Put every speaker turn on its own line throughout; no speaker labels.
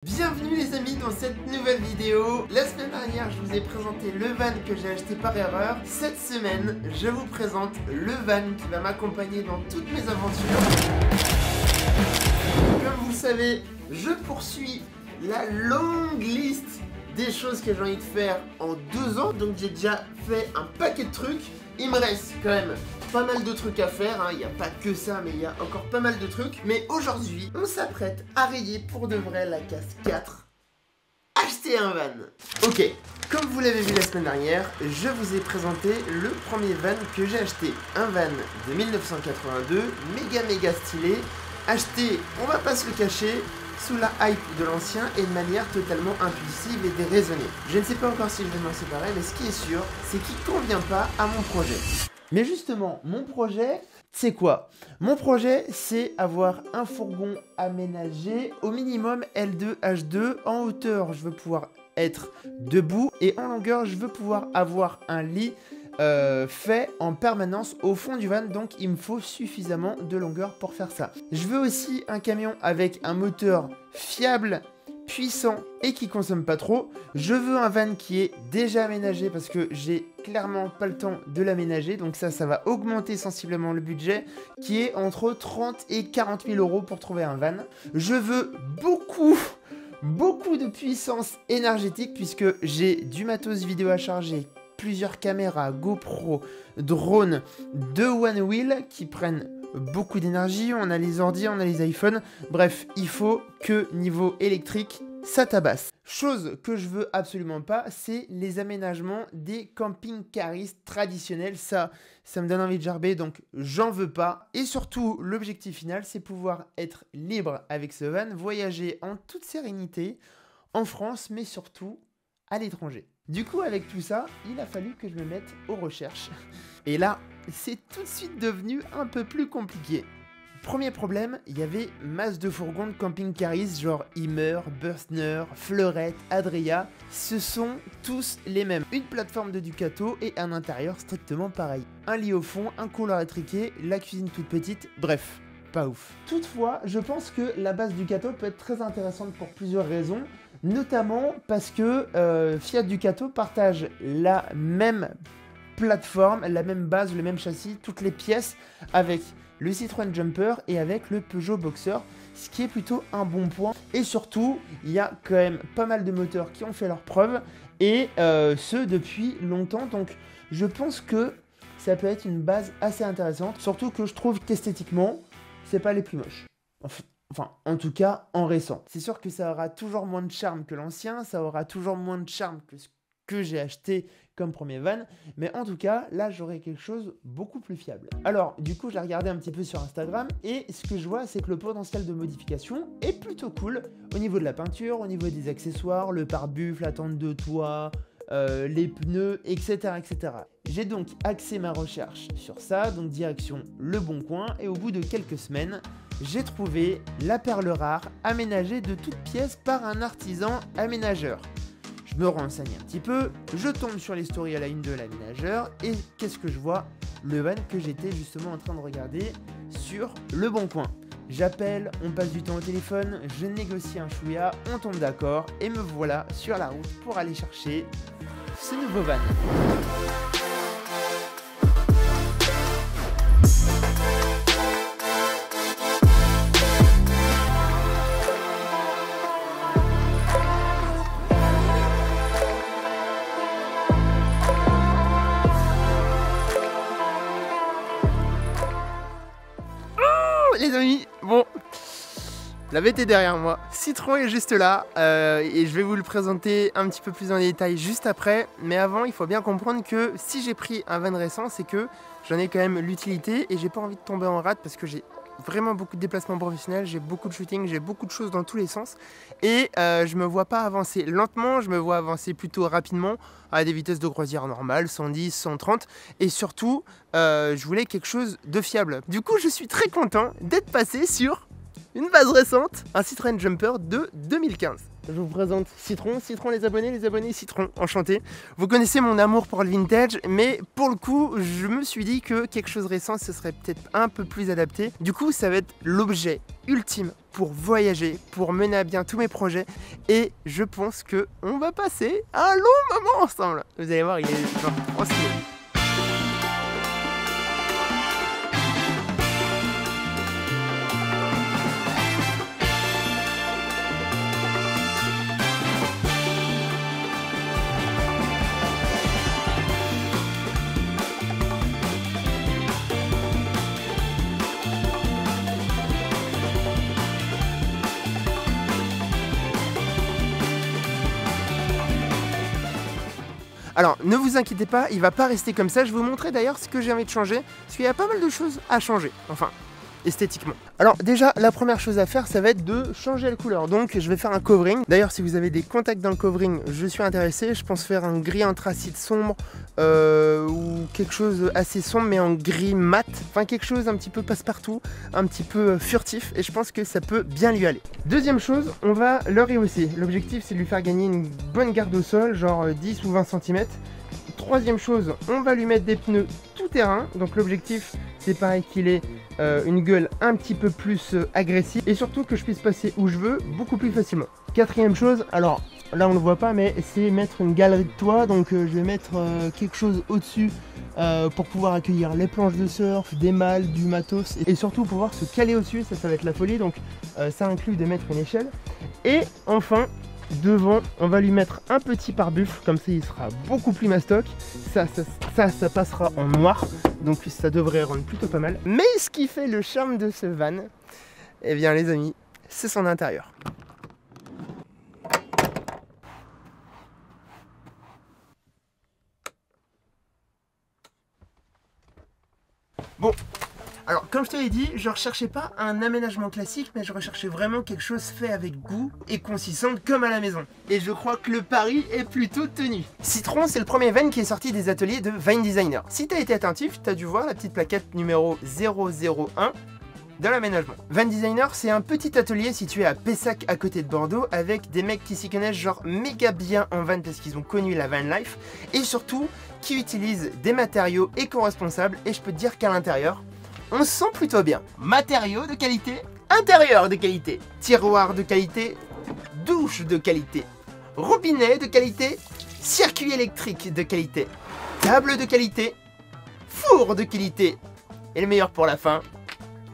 Bienvenue les amis dans cette nouvelle vidéo. La semaine dernière je vous ai présenté le van que j'ai acheté par erreur. Cette semaine je vous présente le van qui va m'accompagner dans toutes mes aventures. Comme vous le savez, je poursuis la longue liste des choses que j'ai envie de faire en 2 ans. Donc j'ai déjà fait un paquet de trucs. Il me reste quand même pas mal de trucs à faire, il n'y a pas que ça, mais il y a encore pas mal de trucs. Mais aujourd'hui, on s'apprête à rayer pour de vrai la case 4. Acheter un van. Ok, comme vous l'avez vu la semaine dernière, je vous ai présenté le premier van que j'ai acheté. Un van de 1982, méga stylé, acheté, on va pas se le cacher, sous la hype de l'ancien et de manière totalement impulsive et déraisonnée. Je ne sais pas encore si je vais m'en séparer, mais ce qui est sûr, c'est qu'il ne convient pas à mon projet. Mais justement, mon projet, c'est quoi? Mon projet, c'est avoir un fourgon aménagé au minimum L2H2. En hauteur, je veux pouvoir être debout et en longueur, je veux pouvoir avoir un lit fait en permanence au fond du van, donc il me faut suffisamment de longueur pour faire ça. Je veux aussi un camion avec un moteur fiable, puissant et qui consomme pas trop. Je veux un van qui est déjà aménagé parce que j'ai clairement pas le temps de l'aménager, donc ça va augmenter sensiblement le budget qui est entre 30 et 40 000 euros pour trouver un van. Je veux beaucoup de puissance énergétique puisque j'ai du matos vidéo à charger, plusieurs caméras, GoPro, drones, 2 One Wheel qui prennent beaucoup d'énergie, on a les ordi, on a les iPhones, bref, il faut que niveau électrique, ça tabasse. Chose que je veux absolument pas, c'est les aménagements des camping-caristes traditionnels, ça me donne envie de gerber, donc j'en veux pas. Et surtout, l'objectif final, c'est pouvoir être libre avec ce van, voyager en toute sérénité, en France, mais surtout à l'étranger. Du coup, avec tout ça, il a fallu que je me mette aux recherches. Et là, c'est tout de suite devenu un peu plus compliqué. Premier problème, il y avait masse de fourgons de camping-caristes genre Immer, Bürstner, Fleurette, Adria. Ce sont tous les mêmes. Une plateforme de Ducato et un intérieur strictement pareil. Un lit au fond, un couloir étriqué, la cuisine toute petite, bref, pas ouf. Toutefois, je pense que la base Ducato peut être très intéressante pour plusieurs raisons. Notamment parce que Fiat Ducato partage la même plateforme, la même base, le même châssis, toutes les pièces avec le Citroën Jumper et avec le Peugeot Boxer, ce qui est plutôt un bon point. Et surtout, il y a quand même pas mal de moteurs qui ont fait leurs preuves et ce depuis longtemps. Donc je pense que ça peut être une base assez intéressante, surtout que je trouve qu'esthétiquement, c'est pas les plus moches. Enfin, en tout cas, en récent. C'est sûr que ça aura toujours moins de charme que l'ancien, ça aura toujours moins de charme que ce que j'ai acheté comme premier van, mais en tout cas, là, j'aurai quelque chose beaucoup plus fiable. Alors, du coup, j'ai regardé un petit peu sur Instagram, et ce que je vois, c'est que le potentiel de modification est plutôt cool, au niveau de la peinture, au niveau des accessoires, le pare-buffle, la tente de toit, les pneus, etc. etc. J'ai donc axé ma recherche sur ça, donc direction Le Bon Coin, et au bout de quelques semaines, j'ai trouvé la perle rare aménagée de toutes pièces par un artisan aménageur. Je me renseigne un petit peu, je tombe sur les stories à la une de l'aménageur et qu'est-ce que je vois? Le van que j'étais justement en train de regarder sur Le Bon Coin. J'appelle, on passe du temps au téléphone, je négocie un chouïa, on tombe d'accord et me voilà sur la route pour aller chercher ce nouveau van. Les amis, bon, la bête est derrière moi, Citroën est juste là et je vais vous le présenter un petit peu plus en détail juste après, mais avant il faut bien comprendre que si j'ai pris un van récent, c'est que j'en ai quand même l'utilité et j'ai pas envie de tomber en rate parce que j'ai vraiment beaucoup de déplacements professionnels, j'ai beaucoup de shooting, j'ai beaucoup de choses dans tous les sens et je me vois pas avancer lentement, je me vois avancer plutôt rapidement à des vitesses de croisière normales, 110, 130 et surtout je voulais quelque chose de fiable. Du coup je suis très content d'être passé sur une base récente, un Citroën Jumper de 2015. Je vous présente Citron, les abonnés Citron, enchanté. Vous connaissez mon amour pour le vintage, mais pour le coup, je me suis dit que quelque chose récent, ce serait peut-être un peu plus adapté. Du coup, ça va être l'objet ultime pour voyager, pour mener à bien tous mes projets. Et je pense que on va passer un long moment ensemble. Vous allez voir, il est genre trop stylé. Alors, ne vous inquiétez pas, il va pas rester comme ça. Je vais vous montrer d'ailleurs ce que j'ai envie de changer, parce qu'il y a pas mal de choses à changer, enfin, esthétiquement. Alors déjà, la première chose à faire, ça va être de changer la couleur. Donc, je vais faire un covering. D'ailleurs, si vous avez des contacts dans le covering, je suis intéressé. Je pense faire un gris anthracite sombre ou quelque chose assez sombre, mais en gris mat. Enfin, quelque chose un petit peu passe-partout, un petit peu furtif. Et je pense que ça peut bien lui aller. Deuxième chose, on va le rehausser. L'objectif, c'est de lui faire gagner une bonne garde au sol, genre 10 ou 20 cm. Troisième chose, on va lui mettre des pneus tout terrain. Donc l'objectif, c'est pareil qu'il ait une gueule un petit peu plus agressive et surtout que je puisse passer où je veux beaucoup plus facilement. Quatrième chose, alors là on ne le voit pas, mais c'est mettre une galerie de toit. Donc je vais mettre quelque chose au-dessus pour pouvoir accueillir les planches de surf, des malles, du matos et surtout pouvoir se caler au-dessus. Ça va être la folie. Donc ça inclut de mettre une échelle. Et enfin, devant, on va lui mettre un petit pare-buffle, comme ça il sera beaucoup plus mastoc. Ça passera en noir, donc ça devrait rendre plutôt pas mal. Mais ce qui fait le charme de ce van, eh bien les amis, c'est son intérieur. Bon. Alors, comme je te l'ai dit, je ne recherchais pas un aménagement classique, mais je recherchais vraiment quelque chose fait avec goût et consistante comme à la maison. Et je crois que le pari est plutôt tenu. Citron, c'est le premier van qui est sorti des ateliers de Van Designer. Si tu as été attentif, tu as dû voir la petite plaquette numéro 001 de l'aménagement. Van Designer, c'est un petit atelier situé à Pessac à côté de Bordeaux avec des mecs qui s'y connaissent genre méga bien en van parce qu'ils ont connu la van life et surtout qui utilisent des matériaux éco-responsables et je peux te dire qu'à l'intérieur, on se sent plutôt bien. Matériaux de qualité, intérieur de qualité, tiroir de qualité, douche de qualité, robinet de qualité, circuit électrique de qualité, table de qualité, four de qualité et le meilleur pour la fin,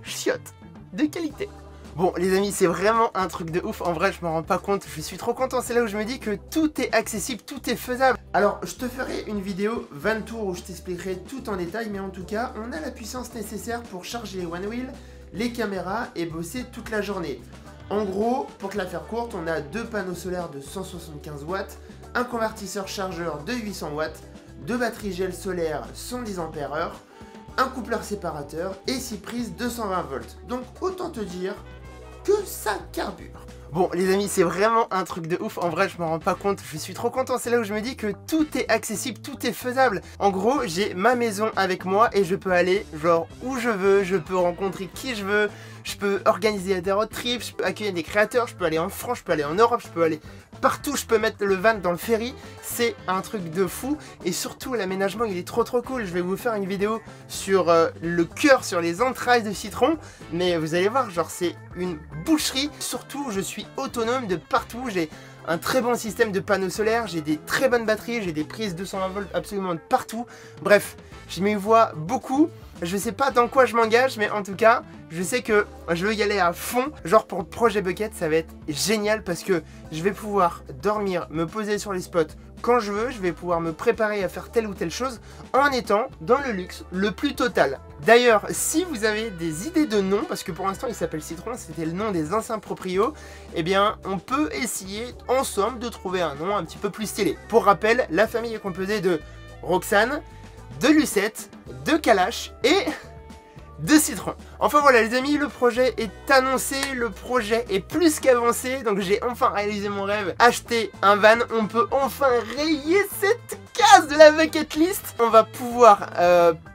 chiottes de qualité. Bon les amis, c'est vraiment un truc de ouf, en vrai je me rends pas compte, je suis trop content, c'est là où je me dis que tout est accessible, tout est faisable. Alors je te ferai une vidéo van tour où je t'expliquerai tout en détail, mais en tout cas on a la puissance nécessaire pour charger les one wheel, les caméras et bosser toute la journée. En gros, pour te la faire courte, on a deux panneaux solaires de 175 watts, un convertisseur chargeur de 800 watts, deux batteries gel solaire 110 Ah, un coupleur séparateur et 6 prises 220 volts. Donc autant te dire que ça carbure. Bon les amis, c'est vraiment un truc de ouf, en vrai je me rends pas compte, je suis trop content, c'est là où je me dis que tout est accessible, tout est faisable. En gros, j'ai ma maison avec moi et je peux aller genre où je veux, je peux rencontrer qui je veux, je peux organiser des road trips, je peux accueillir des créateurs, je peux aller en France, je peux aller en Europe, je peux aller partout, je peux mettre le van dans le ferry, c'est un truc de fou et surtout l'aménagement il est trop cool. Je vais vous faire une vidéo sur le cœur, sur les entrailles de Citron, mais vous allez voir, genre c'est une boucherie. Surtout je suis autonome de partout, j'ai un très bon système de panneaux solaires, j'ai des très bonnes batteries, j'ai des prises 220 volts absolument de partout. Bref, je m'y vois beaucoup. Je sais pas dans quoi je m'engage, mais en tout cas, je sais que je veux y aller à fond. Genre pour le projet Bucket, ça va être génial parce que je vais pouvoir dormir, me poser sur les spots quand je veux. Je vais pouvoir me préparer à faire telle ou telle chose en étant dans le luxe le plus total. D'ailleurs, si vous avez des idées de noms, parce que pour l'instant il s'appelle Citron, c'était le nom des anciens proprios, eh bien on peut essayer ensemble de trouver un nom un petit peu plus stylé. Pour rappel, la famille est composée de Roxane, de Lucette, de Kalash et de Citron. Enfin voilà les amis, le projet est annoncé, le projet est plus qu'avancé, donc j'ai enfin réalisé mon rêve, acheter un van, on peut enfin rayer cette case de la bucket list. On va pouvoir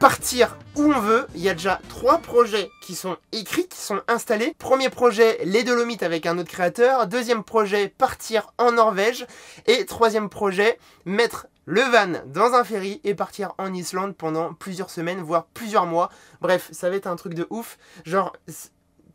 partir
où on veut. Il y a déjà 3 projets qui sont écrits, qui sont installés. Premier projet, les Dolomites avec un autre créateur. Deuxième projet, partir en Norvège. Et troisième projet, mettre le van dans un ferry et partir en Islande pendant plusieurs semaines, voire plusieurs mois. Bref, ça va être un truc de ouf. Genre...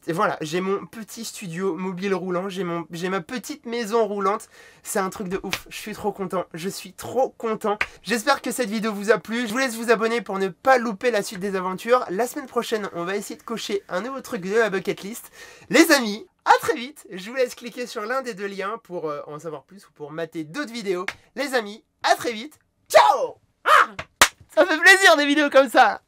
Et voilà, j'ai mon petit studio mobile roulant, j'ai ma petite maison roulante. C'est un truc de ouf, je suis trop content, je suis trop content. J'espère que cette vidéo vous a plu. Je vous laisse vous abonner pour ne pas louper la suite des aventures. La semaine prochaine, on va essayer de cocher un nouveau truc de la bucket list. Les amis, à très vite. Je vous laisse cliquer sur l'un des 2 liens pour en savoir plus ou pour mater d'autres vidéos. Les amis, à très vite. Ciao! Ah, ça fait plaisir des vidéos comme ça.